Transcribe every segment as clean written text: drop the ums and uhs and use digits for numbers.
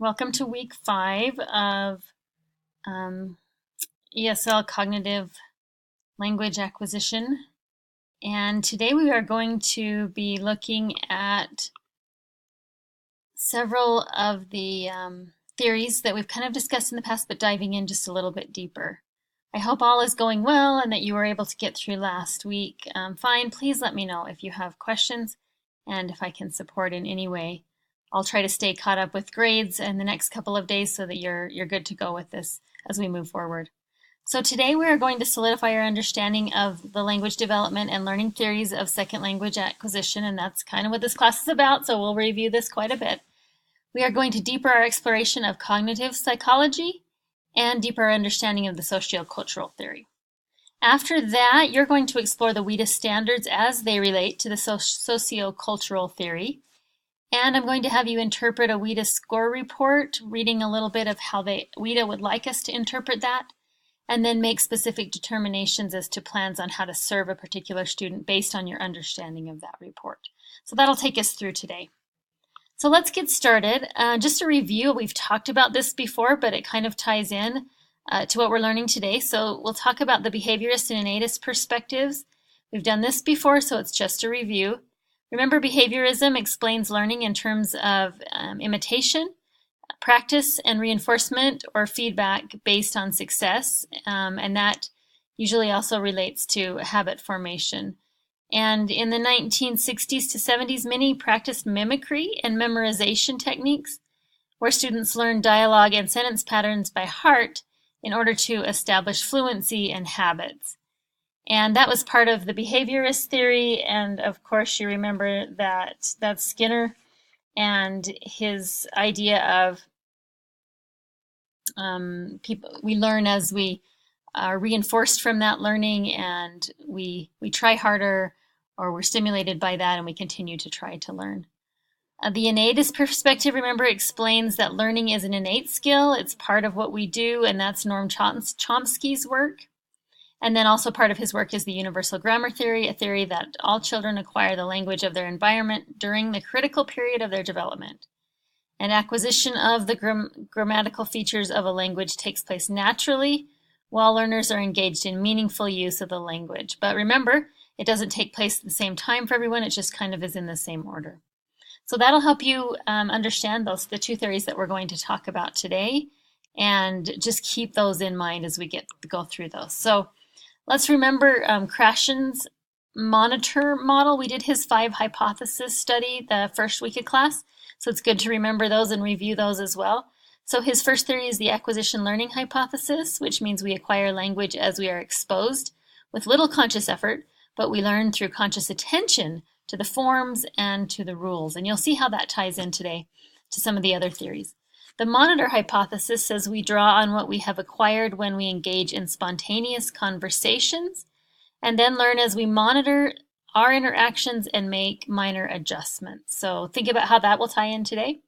Welcome to week 5 of ESL Cognitive Language Acquisition. And today we are going to be looking at several of the theories that we've kind of discussed in the past, but diving in just a little bit deeper. I hope all is going well and that you were able to get through last week fine. Please let me know if you have questions and if I can support in any way. I'll try to stay caught up with grades in the next couple of days so that you're good to go with this as we move forward. So today we are going to solidify our understanding of the language development and learning theories of second language acquisition, and that's kind of what this class is about, so we'll review this quite a bit. We are going to deepen our exploration of cognitive psychology and deeper our understanding of the sociocultural theory. After that, you're going to explore the WIDA standards as they relate to the sociocultural theory. And I'm going to have you interpret a WIDA score report, reading a little bit of how WIDA would like us to interpret that, and then make specific determinations as to plans on how to serve a particular student based on your understanding of that report. So that'll take us through today. So let's get started. Just a review, we've talked about this before, but it kind of ties in to what we're learning today. So we'll talk about the behaviorist and innatist perspectives. We've done this before, so it's just a review. Remember, behaviorism explains learning in terms of imitation, practice, and reinforcement or feedback based on success, and that usually also relates to habit formation. And in the 1960s to 70s, many practiced mimicry and memorization techniques where students learned dialogue and sentence patterns by heart in order to establish fluency and habits. And that was part of the behaviorist theory, and of course you remember that that's Skinner and his idea of we learn as we are reinforced from that learning, and we try harder, or we're stimulated by that, and we continue to try to learn. The innatist perspective, remember, explains that learning is an innate skill. It's part of what we do, and that's Noam Chomsky's work. And then also part of his work is the universal grammar theory, a theory that all children acquire the language of their environment during the critical period of their development. And acquisition of the grammatical features of a language takes place naturally while learners are engaged in meaningful use of the language. But remember, it doesn't take place at the same time for everyone, it just kind of is in the same order. So that'll help you understand the two theories that we're going to talk about today, and just keep those in mind as we go through those. So let's remember Krashen's monitor model. We did his 5 hypothesis study the first week of class, so it's good to remember those and review those as well. So his first theory is the acquisition learning hypothesis, which means we acquire language as we are exposed with little conscious effort, but we learn through conscious attention to the forms and to the rules. And you'll see how that ties in today to some of the other theories. The monitor hypothesis says we draw on what we have acquired when we engage in spontaneous conversations, and then learn as we monitor our interactions and make minor adjustments. So think about how that will tie in today.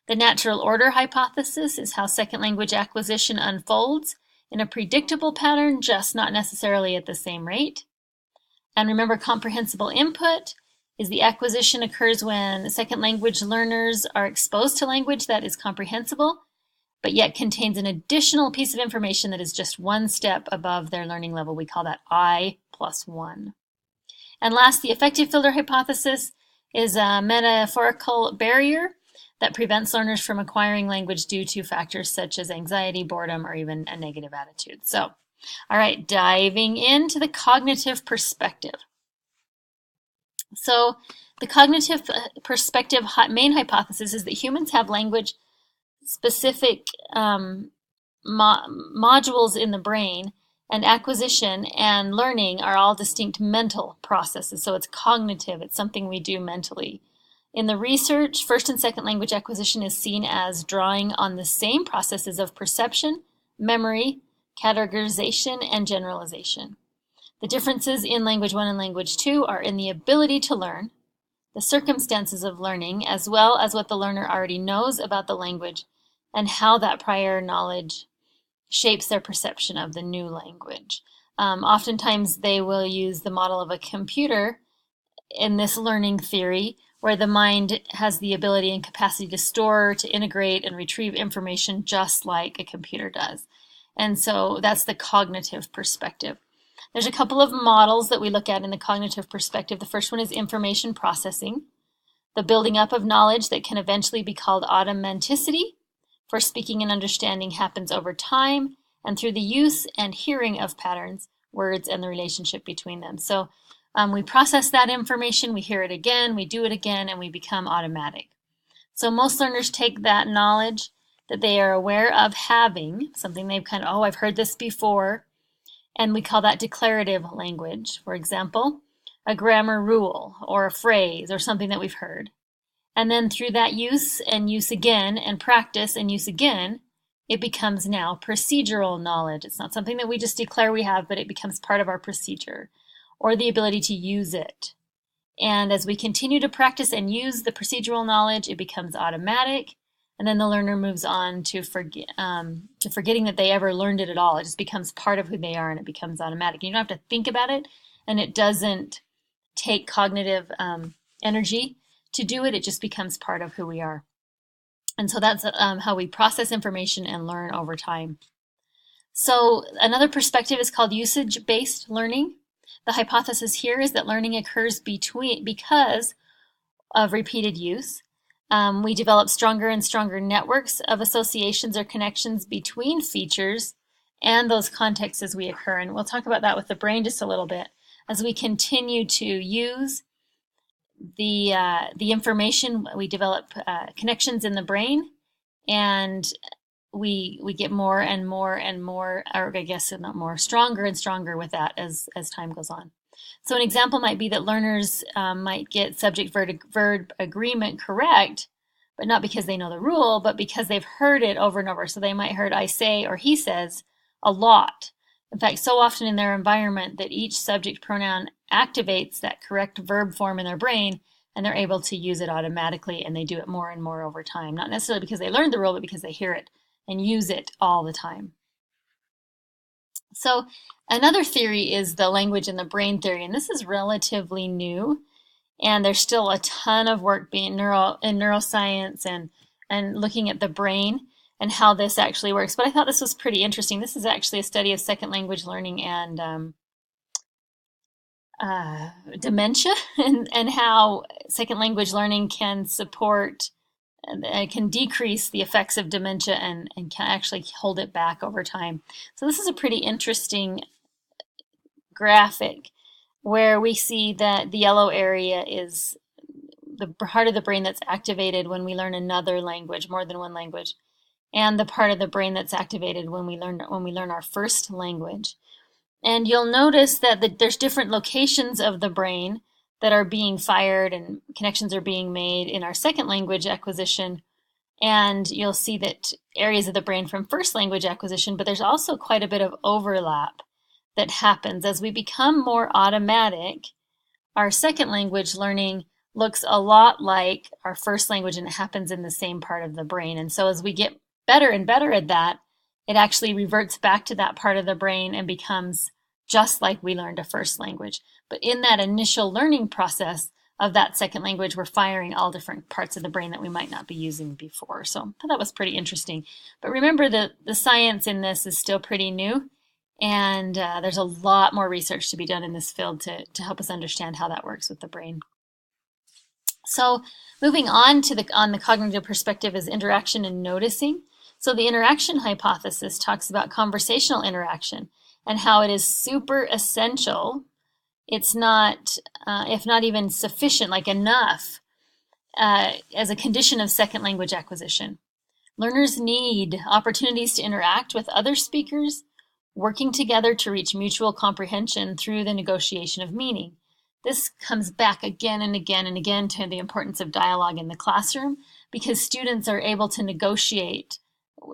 The natural order hypothesis is how second language acquisition unfolds in a predictable pattern, just not necessarily at the same rate. And remember, comprehensible input is the acquisition occurs when second language learners are exposed to language that is comprehensible, but yet contains an additional piece of information that is just one step above their learning level. We call that I+1. And last, the affective filter hypothesis is a metaphorical barrier that prevents learners from acquiring language due to factors such as anxiety, boredom, or even a negative attitude. So, all right, diving into the cognitive perspective. So the cognitive perspective main hypothesis is that humans have language-specific modules in the brain, and acquisition and learning are all distinct mental processes. So it's cognitive, it's something we do mentally. In the research, first and second language acquisition is seen as drawing on the same processes of perception, memory, categorization, and generalization. The differences in language 1 and language 2 are in the ability to learn, the circumstances of learning, as well as what the learner already knows about the language and how that prior knowledge shapes their perception of the new language. Oftentimes they will use the model of a computer in this learning theory, where the mind has the ability and capacity to store, to integrate, and retrieve information just like a computer does. And so that's the cognitive perspective. There's a couple of models that we look at in the cognitive perspective. The first one is information processing, the building up of knowledge that can eventually be called automaticity, for speaking and understanding happens over time and through the use and hearing of patterns, words, and the relationship between them. So we process that information, we hear it again, we do it again, and we become automatic. So most learners take that knowledge that they are aware of having, something they've kind of, oh, I've heard this before, and we call that declarative language. For example, a grammar rule or a phrase or something that we've heard. And then through that use and use again and practice and use again, it becomes now procedural knowledge. It's not something that we just declare we have, but it becomes part of our procedure or the ability to use it. And as we continue to practice and use the procedural knowledge, it becomes automatic. And then the learner moves on to forgetting that they ever learned it at all. It just becomes part of who they are and it becomes automatic. You don't have to think about it, and it doesn't take cognitive energy to do it. It just becomes part of who we are. And so that's how we process information and learn over time. So another perspective is called usage-based learning. The hypothesis here is that learning occurs because of repeated use. We develop stronger and stronger networks of associations or connections between features and those contexts as we occur. And we'll talk about that with the brain just a little bit. As we continue to use the information, we develop connections in the brain, and we get more and more and more, or I guess not more, stronger and stronger with that as time goes on. So an example might be that learners might get subject-verb agreement correct, but not because they know the rule, but because they've heard it over and over. So they might heard I say or he says a lot. In fact, so often in their environment that each subject pronoun activates that correct verb form in their brain, and they're able to use it automatically, and they do it more and more over time. Not necessarily because they learned the rule, but because they hear it and use it all the time. So another theory is the language and the brain theory, and this is relatively new, and there's still a ton of work being in neuroscience and looking at the brain and how this actually works. But I thought this was pretty interesting. This is actually a study of second language learning and dementia and how second language learning can support and can decrease the effects of dementia and can actually hold it back over time. So this is a pretty interesting graphic where we see that the yellow area is the part of the brain that's activated when we learn another language, more than one language, and the part of the brain that's activated when we learn our first language. And you'll notice that there's different locations of the brain that are being fired and connections are being made in our second language acquisition. And you'll see that areas of the brain from first language acquisition, but there's also quite a bit of overlap that happens. As we become more automatic, our second language learning looks a lot like our first language, and it happens in the same part of the brain. And so as we get better and better at that, it actually reverts back to that part of the brain and becomes just like we learned a first language. But in that initial learning process of that second language, we're firing all different parts of the brain that we might not be using before. So I thought that was pretty interesting. But remember, the science in this is still pretty new, and there's a lot more research to be done in this field to help us understand how that works with the brain. So moving on to the cognitive perspective is interaction and noticing. So the interaction hypothesis talks about conversational interaction and how it is super essential. It's not, if not even sufficient, like enough, as a condition of second language acquisition. Learners need opportunities to interact with other speakers, working together to reach mutual comprehension through the negotiation of meaning. This comes back again and again and again to the importance of dialogue in the classroom, because students are able to negotiate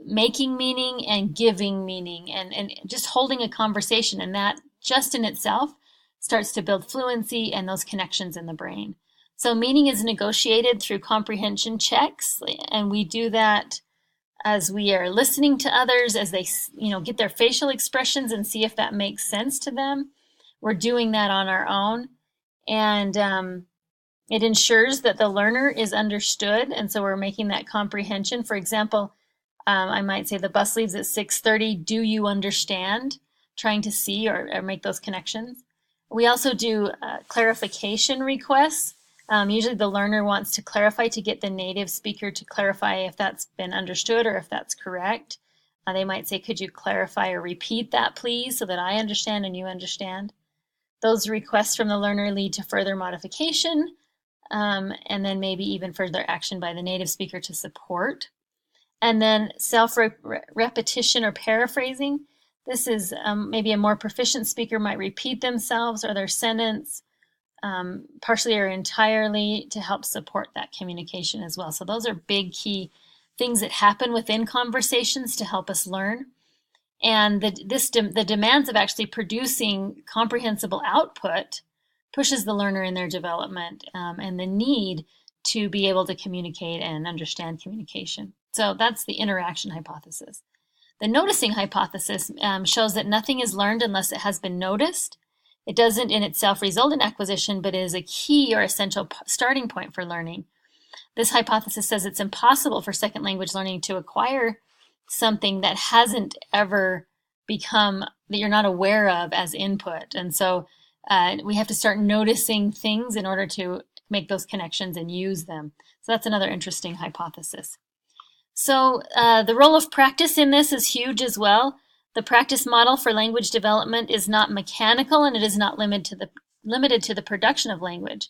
making meaning and giving meaning and just holding a conversation, and that just in itself starts to build fluency and those connections in the brain. So meaning is negotiated through comprehension checks, and we do that as we are listening to others, as they get their facial expressions and see if that makes sense to them. We're doing that on our own, and It ensures that the learner is understood, and so we're making that comprehension. For example, I might say the bus leaves at 6:30. Do you understand? Trying to see or make those connections. We also do clarification requests. Usually the learner wants to clarify to get the native speaker to clarify if that's been understood or if that's correct. They might say, could you clarify or repeat that, please, so that I understand and you understand. Those requests from the learner lead to further modification, and then maybe even further action by the native speaker to support. And then self-repetition or paraphrasing. This is maybe a more proficient speaker might repeat themselves or their sentence partially or entirely to help support that communication as well. So those are big key things that happen within conversations to help us learn. And the demands of actually producing comprehensible output pushes the learner in their development and the need to be able to communicate and understand communication. So that's the interaction hypothesis. The noticing hypothesis shows that nothing is learned unless it has been noticed. It doesn't in itself result in acquisition, but is a key or essential starting point for learning. This hypothesis says it's impossible for second language learning to acquire something that hasn't ever become, that you're not aware of as input. And so we have to start noticing things in order to make those connections and use them. So that's another interesting hypothesis. So the role of practice in this is huge as well. The practice model for language development is not mechanical, and it is not limited to the production of language.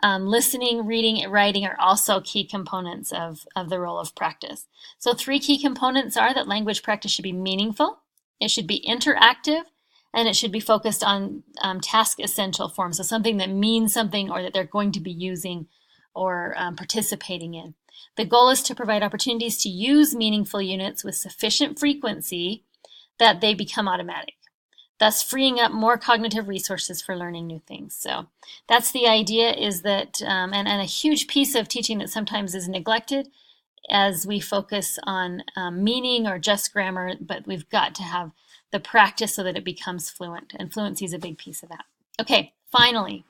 Listening, reading, and writing are also key components of the role of practice. So 3 key components are that language practice should be meaningful, it should be interactive, and it should be focused on task essential forms. So something that means something or that they're going to be using or participating in. The goal is to provide opportunities to use meaningful units with sufficient frequency that they become automatic, thus freeing up more cognitive resources for learning new things. So that's the idea, is that, and a huge piece of teaching that sometimes is neglected as we focus on meaning or just grammar, but we've got to have the practice so that it becomes fluent, and fluency is a big piece of that. Okay, finally,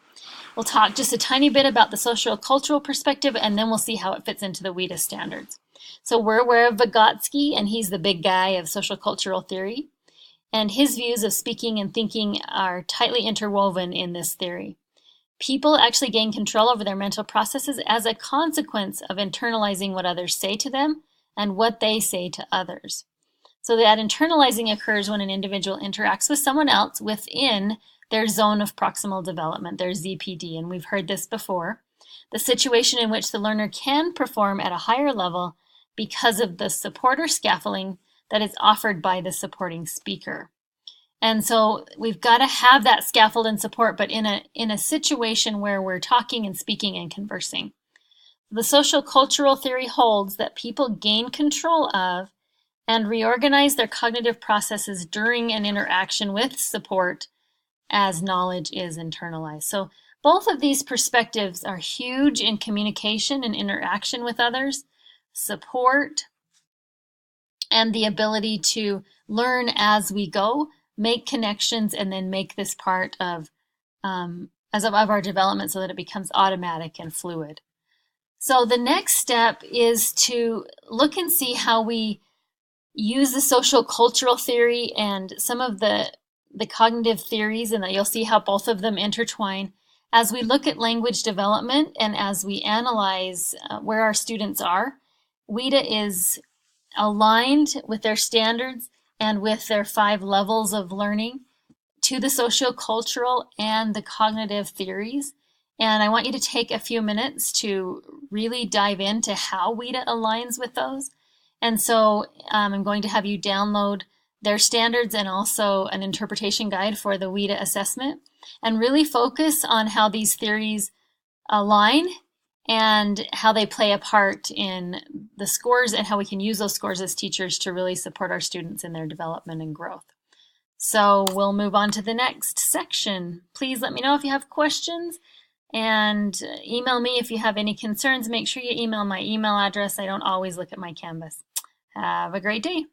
we'll talk just a tiny bit about the socio-cultural perspective, and then we'll see how it fits into the WIDA standards. So we're aware of Vygotsky, and he's the big guy of social cultural theory. And his views of speaking and thinking are tightly interwoven in this theory. People actually gain control over their mental processes as a consequence of internalizing what others say to them and what they say to others. So that internalizing occurs when an individual interacts with someone else within their zone of proximal development, their ZPD, and we've heard this before. The situation in which the learner can perform at a higher level because of the support or scaffolding that is offered by the supporting speaker. And so we've got to have that scaffold and support, but in a situation where we're talking and speaking and conversing. The social cultural theory holds that people gain control of and reorganize their cognitive processes during an interaction with support as knowledge is internalized. So both of these perspectives are huge in communication and interaction with others, support, and the ability to learn as we go, make connections, and then make this part of our development so that it becomes automatic and fluid. So the next step is to look and see how we use the social cultural theory and some of the cognitive theories, and that you'll see how both of them intertwine as we look at language development and as we analyze where our students are. WIDA is aligned with their standards and with their 5 levels of learning to the socio-cultural and the cognitive theories. And I want you to take a few minutes to really dive into how WIDA aligns with those. And so I'm going to have you download their standards and also an interpretation guide for the WIDA assessment, and really focus on how these theories align and how they play a part in the scores and how we can use those scores as teachers to really support our students in their development and growth. So we'll move on to the next section. Please let me know if you have questions, and email me if you have any concerns. Make sure you email my email address. I don't always look at my Canvas. Have a great day.